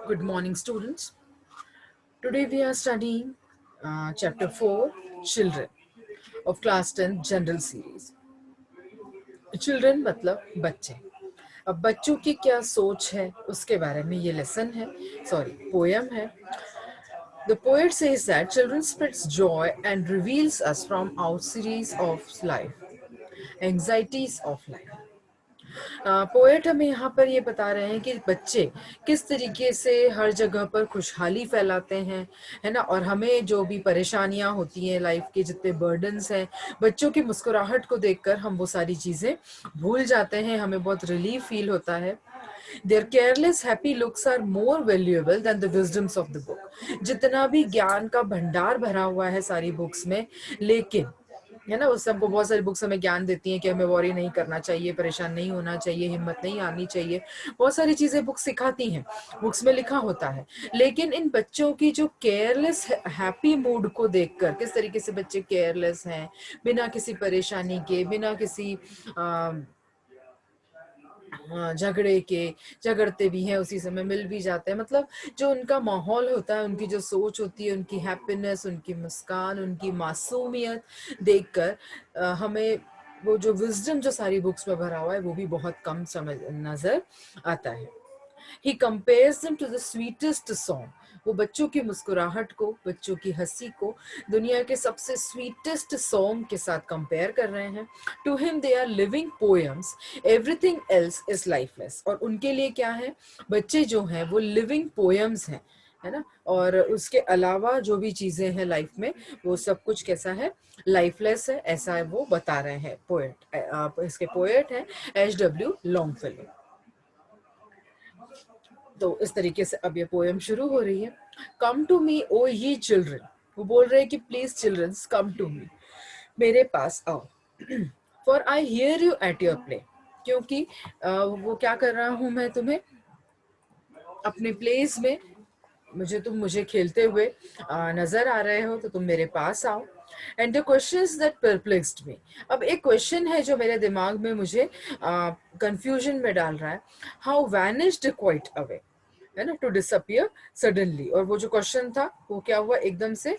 Good morning, students. Today we are studying chapter 4, Children of class 10 General Series. Children मतलब बच्चे. अब बच्चों की क्या सोच है उसके बारे में ये लेसन है, पोयम है. The poet says that children spreads joy and reveals us from our series of life, anxieties of life. Poet हमें यहाँ पर ये बता रहे हैं कि बच्चे किस तरीके से हर जगह पर खुशहाली फैलाते हैं, है ना. और हमें जो भी परेशानियां होती हैं लाइफ के, जितने बर्डन्स हैं, बच्चों की मुस्कुराहट को देखकर हम वो सारी चीजें भूल जाते हैं, हमें बहुत रिलीफ फील होता है. Their careless happy looks are more valuable than the wisdoms of the book. जितना भी ज्ञान का भंडार भरा हुआ है सारी बुक्स में, लेकिन है ना, उससे हमको बहुत सारी बुक्स हमें ज्ञान देती हैं कि हमें वॉरी नहीं करना चाहिए, परेशान नहीं होना चाहिए, हिम्मत नहीं आनी चाहिए. बहुत सारी चीजें बुक्स सिखाती हैं, बुक्स में लिखा होता है. लेकिन इन बच्चों की जो केयरलेस हैप्पी मूड को देखकर, किस तरीके से बच्चे केयरलेस हैं, बिना किसी परेशानी के, बिना किसी झगड़े के, झगड़ते भी हैं उसी समय मिल भी जाते हैं. मतलब जो उनका माहौल होता है, उनकी जो सोच होती है, उनकी हैप्पीनेस, उनकी मुस्कान, उनकी मासूमियत देखकर हमें वो जो विजडम जो सारी बुक्स में भरा हुआ है वो भी बहुत कम समझ नजर आता है. He compares them to the sweetest song. वो बच्चों की मुस्कुराहट को, बच्चों की हंसी को दुनिया के सबसे स्वीटेस्ट सॉन्ग के साथ कंपेयर कर रहे हैं. To him they are living poems, everything else is lifeless. और उनके लिए क्या है, बच्चे जो हैं वो लिविंग पोएम्स हैं, है ना. और उसके अलावा जो भी चीजें हैं लाइफ में, वो सब कुछ कैसा है, लाइफलेस है, ऐसा है वो बता रहे हैं पोएट. इसके पोएट हैं H.W. लॉन्गफेलो. तो इस तरीके से अब ये पोएम शुरू हो रही है. कम टू मी ओ ये चिल्ड्रन. वो बोल रहे हैं कि please childrens come to me, मेरे पास आओ. For I hear you at your play. क्योंकि वो क्या कर रहा हूं मैं, तुम्हें अपने प्लेस में, मुझे खेलते हुए नजर आ रहे हो, तो तुम मेरे पास आओ. And the questions that perplexed me. अब एक क्वेश्चन है जो मेरे दिमाग में मुझे कंफ्यूजन में डाल रहा है. हाउ वैनिश्ड क्वाइट अवे, है ना, टू डिसअपियर सडनली. और वो जो क्वेश्चन था वो क्या हुआ, एकदम से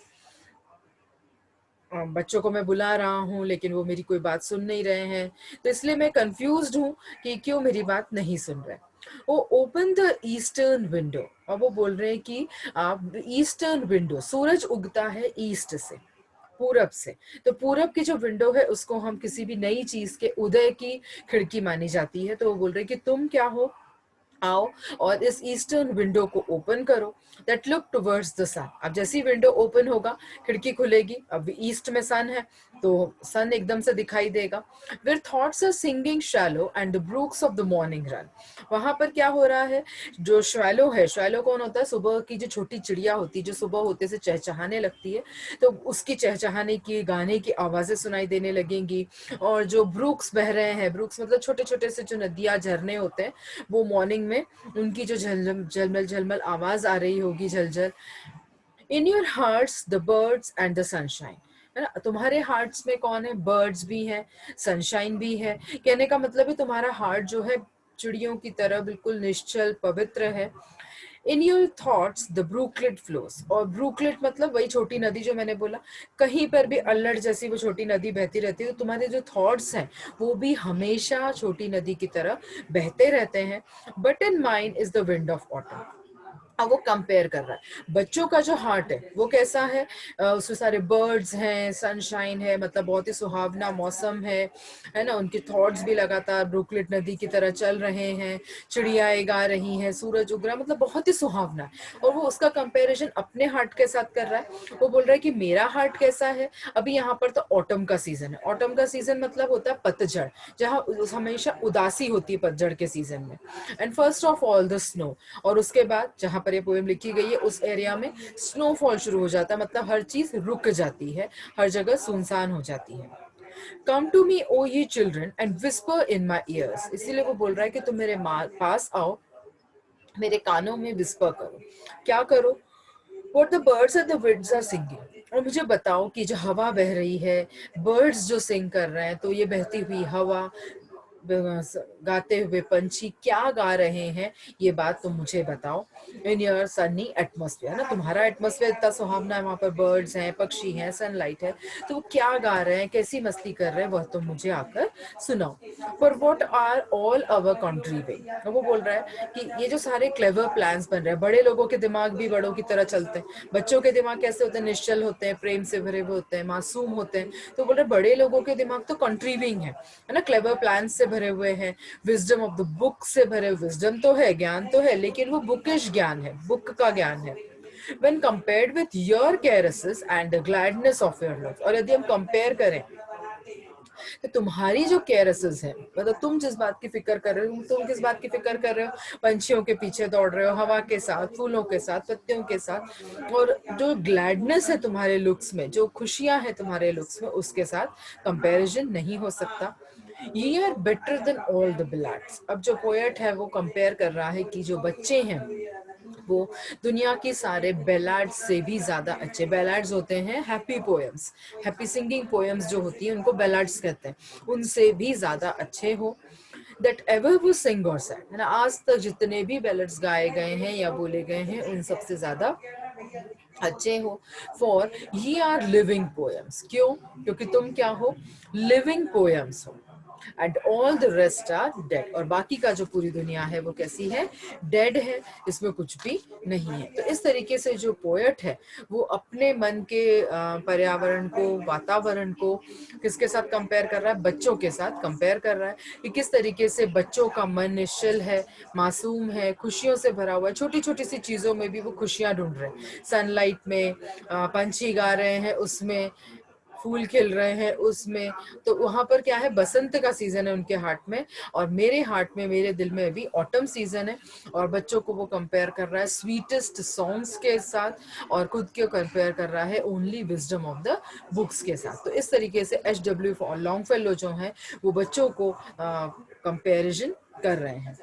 बच्चों को मैं बुला रहा हूँ लेकिन वो मेरी कोई बात सुन नहीं रहे हैं, तो इसलिए मैं कंफ्यूज्ड हूँ कि क्यों मेरी बात नहीं सुन रहे. वो ओपन द ईस्टर्न विंडो. और वो बोल रहे हैं कि आप ईस्टर्न विंडो, सूरज उगता है ईस्ट से, पूरब से. तो पूरब की जो विंडो है उसको हम किसी भी नई चीज के उदय की खिड़की मानी जाती है. तो वो बोल रहे हैं कि तुम क्या हो, आओ और इस ईस्टर्न विंडो को ओपन करो, दैट लुक टुवर्ड्स द सन. अब जैसी विंडो ओपन होगा, खिड़की खुलेगी, अब ईस्ट में सन है तो सन एकदम से दिखाई देगा. Where thoughts are singing shallow and the brooks of the morning run. वहां पर क्या हो रहा है, जो शैलो है, शैलो कौन होता है, सुबह की जो छोटी चिड़िया होती है, जो सुबह होते से चहचहाने लगती है, तो उसकी चहचहाने की, गाने की आवाजें सुनाई देने लगेंगी. और जो ब्रूक्स बह रहे हैं, ब्रूक्स मतलब छोटे छोटे से जो नदियां, झरने होते हैं, वो मॉर्निंग में उनकी जो झलमल झलमल आवाज आ रही होगी, झलझल. In your hearts the birds and the sunshine. है ना, तुम्हारे हार्ट्स में कौन है, बर्ड्स भी है, सनशाइन भी है. कहने का मतलब है तुम्हारा हार्ट जो है चिड़ियों की तरह बिल्कुल निश्चल पवित्र है. In your thoughts the brooklet flows. और ब्रूकलेट मतलब वही छोटी नदी जो मैंने बोला, कहीं पर भी अल्लड़ जैसी वो छोटी नदी बहती रहती है, तो तुम्हारे जो थॉट्स हैं वो भी हमेशा छोटी नदी की तरह बहते रहते हैं. But in mind is the wind of autumn. अब वो कंपेयर कर रहा है, बच्चों का जो हार्ट है वो कैसा है, उसमें सारे बर्ड्स हैं, सनशाइन है, मतलब बहुत ही सुहावना मौसम है ना. उनके थॉट्स भी लगातार ब्रुकलेट नदी की तरह चल रहे हैं, चिड़ियाएं गा रही हैं, सूरज उग रहा है, मतलब बहुत ही सुहावना है. और वो उसका कंपैरिजन अपने हार्ट के साथ कर रहा है. वो बोल रहा है कि मेरा हार्ट कैसा है. अभी यहाँ पर तो ऑटम का सीजन है. ऑटम का सीजन मतलब होता है पतझड़, जहाँ हमेशा उदासी होती है पतझड़ के सीजन में. And first of all the snow. और उसके बाद जहां पर ये पोएम लिखी गई है उस एरिया में स्नोफॉल शुरू हो जाता है, मतलब हर चीज रुक जाती है, हर जगह सुनसान हो जाती है. कम टू मी ओ ये children and whisper in my years. इसीलिए वो बोल रहा है कि तुम मेरे पास आओ, मेरे कानों में विस्पर करो. क्या करो, What the birds and the winds are singing. और मुझे बताओ कि जो हवा बह रही है, बर्ड्स जो सिंग कर रहे हैं, तो ये बहती हुई हवा, गाते हुए पंछी क्या गा रहे हैं, ये बात तुम मुझे बताओ। इन योर सनी एटमॉस्फेयर, ना तुम्हारा एटमॉस्फेयर इतना सुहावना है, वहां पर बर्ड्स हैं, पक्षी हैं, सनलाइट है, तो वो क्या गा रहे हैं, कैसी मस्ती कर रहे हैं, वह तुम मुझे आकर सुनाओ। For what are all our contrivings, वो बोल रहा है कि ये जो सारे क्लेवर प्लान्स बन रहे हैं, बड़े लोगों के दिमाग भी बड़ों की तरह चलते हैं, बच्चों के दिमाग कैसे होते हैं, निश्चल होते हैं, प्रेम से भरे हुए होते हैं, मासूम होते हैं, तो बोल रहे बड़े लोगों के दिमाग तो कंट्रीबिंग है ना, क्लेवर प्लान से भरे हुए हैं, विजडम ऑफ द बुक से भरे, विजडम तो है, ज्ञान तो है, लेकिन वो बुकिश ज्ञान है, बुक का ज्ञान है। when compared with your caresses and the gladness of your love, और यदि हम कंपेयर करें तो तुम्हारी जो केयरसेस है, मतलब तुम जिस बात की फिक्र कर रहे हो, तुम किस बात की फिक्र कर रहे हो, पंछियों के पीछे दौड़ रहे हो, हवा के साथ, फूलों के साथ, पत्तियों के साथ, और जो ग्लैडनेस है तुम्हारे लुक्स में, जो खुशियां हैं तुम्हारे लुक्स में, उसके साथ कंपैरिजन नहीं हो सकता। Ye are better than all the ballads. अब जो पोएट है वो कंपेयर कर रहा है कि जो बच्चे हैं वो दुनिया की सारे बैलाड्स से भी ज्यादा अच्छे, बैलाड्स होते हैं happy poems, happy singing poems जो होती हैं उनको बैलाड्स कहते हैं, उनसे भी ज्यादा अच्छे हो। दैट एवर वो सिंग और सैंग, है ना, आज तक जितने भी बैलेट्स गाए गए हैं या बोले गए हैं उन सबसे ज्यादा अच्छे हो। फॉर ये आर लिविंग पोएम्स, क्यों, क्योंकि तुम क्या हो, लिविंग पोएम्स हो, and all the rest are dead, और बाकी का जो पूरी दुनिया है वो कैसी है, डेड है, इसमें कुछ भी नहीं है। तो इस तरीके से जो पोएट है वो अपने मन के पर्यावरण को, वातावरण को किसके साथ कंपेयर कर रहा है, बच्चों के साथ कंपेयर कर रहा है, कि किस तरीके से बच्चों का मन निश्चल है, मासूम है, खुशियों से भरा हुआ है, छोटी छोटी सी चीजों में भी वो खुशियां ढूंढ रहे हैं, सनलाइट में, पंछी गा रहे हैं उसमें, फूल खिल रहे हैं उसमें, तो वहां पर क्या है, बसंत का सीजन है उनके हार्ट में, और मेरे हार्ट में, मेरे दिल में अभी ऑटम सीजन है। और बच्चों को वो कंपेयर कर रहा है स्वीटेस्ट सॉन्ग्स के साथ, और खुद को कंपेयर कर रहा है only wisdom of the books के साथ। तो इस तरीके से एच डब्ल्यू लॉन्गफेलो जो है वो बच्चों को कंपेरिजन कर रहे हैं।